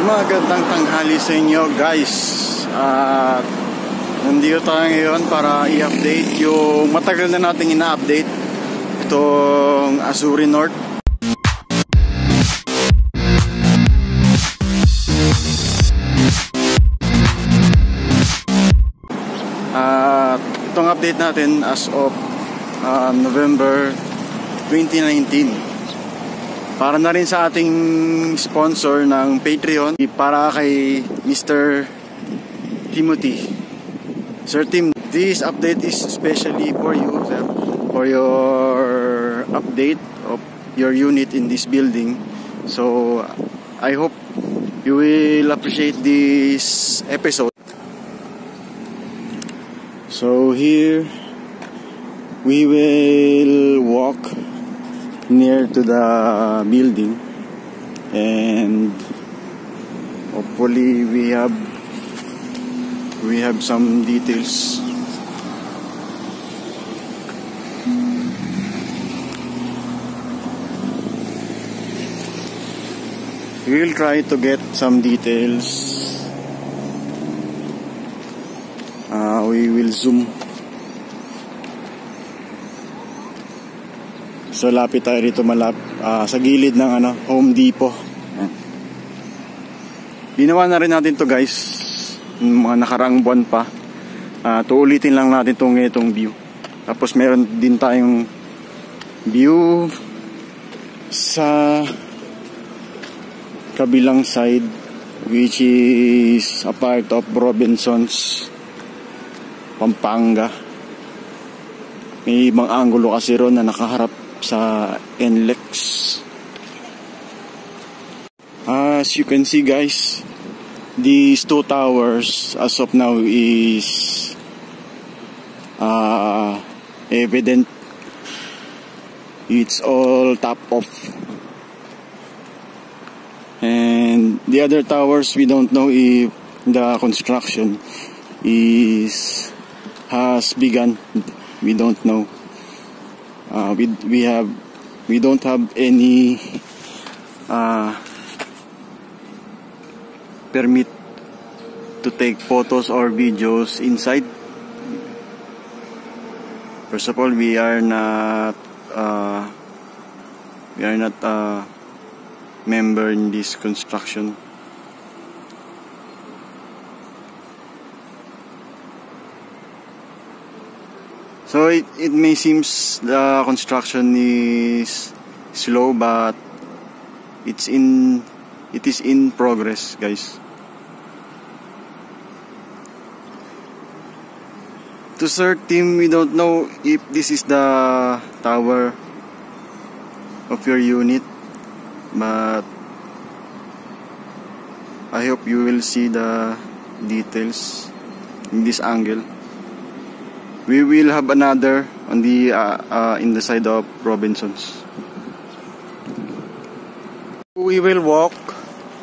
Magandang tanghali sa inyo guys. Nandito tayo ngayon para i-update yung matagal na nating ina-update itong Azzurri North. Itong update natin as of November 2019. Para na rin sa ating sponsor ng Patreon, para kay Mr. Timothy. Sir Tim, this update is especially for you, sir, for your update of your unit in this building. So I hope you will appreciate this episode. So here we will walk near to the building, and hopefully we have some details. We will try to get some details. We will zoom. So lapit tayo dito, sa gilid ng Home Depot. Ginawa na rin natin to guys, mga nakaraang buwan pa. Tuulitin lang natin itong view. Tapos meron din tayong view sa kabilang side, which is a part of Robinsons, Pampanga. May ibang angulo kasi ron na nakaharap sa NLEX. As you can see guys, these two towers as of now is evident it's all top off, and the other towers we don't know if the construction has begun. We don't know. We don't have any permit to take photos or videos inside. First of all, we are not member in this construction. So it may seems the construction is slow, but it is in progress, guys. To Sir Tim, we don't know if this is the tower of your unit, but I hope you will see the details in this angle. We will have another on the in the side of Robinsons. We will walk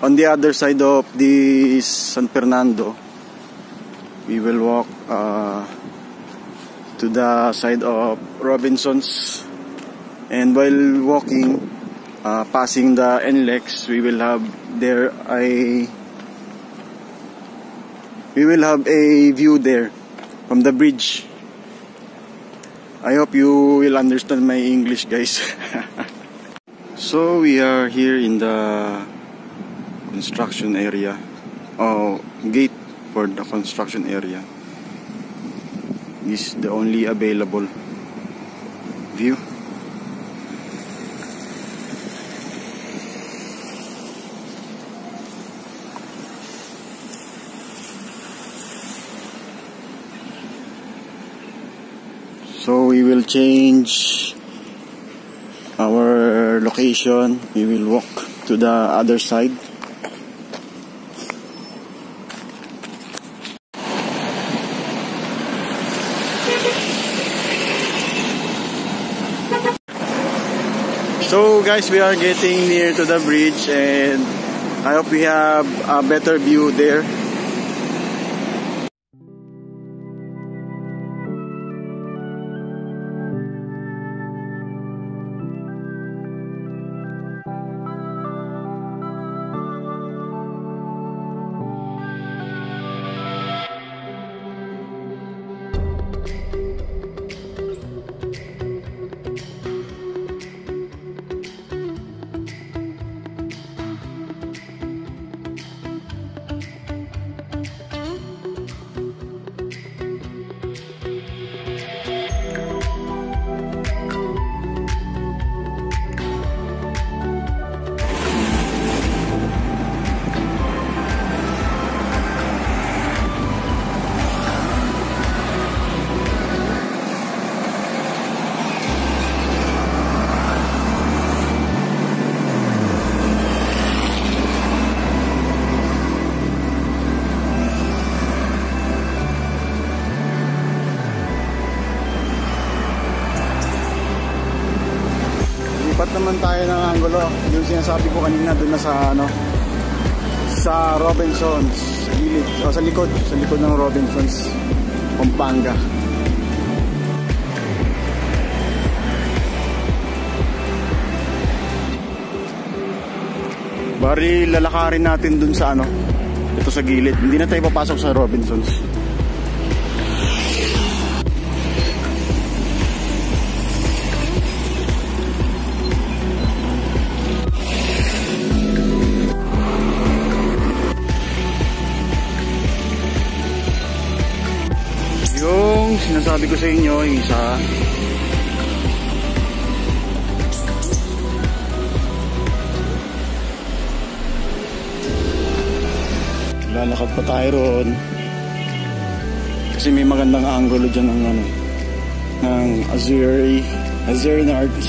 on the other side of this San Fernando. We will walk to the side of Robinsons, and while walking, passing the NLEX, we will have a view there from the bridge. I hope you will understand my English, guys. So we are here in the construction area, gate for the construction area. This is the only available view. So we will change our location. We will walk to the other side. So guys, we are getting near to the bridge, and I hope we have a better view there. dulo, yung sinasabi ko kanina, doon na sa ano, sa Robinsons, sa gilid, o sa likod ng Robinsons, Pampanga. Bari lalakarin natin dun sa ano, ito sa gilid. Hindi na tayo papasok sa Robinsons. Yung sinasabi ko sa inyo, yung isa, lalakad pa tayo ron kasi may magandang angulo dyan ng ano, ng Azure Arch.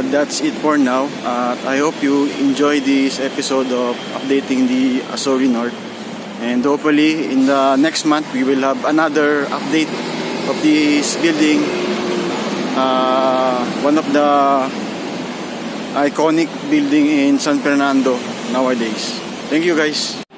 That's it for now. I hope you enjoy this episode of updating the Azure North, and hopefully in the next month we will have another update of this building, one of the iconic building in San Fernando nowadays. Thank you guys.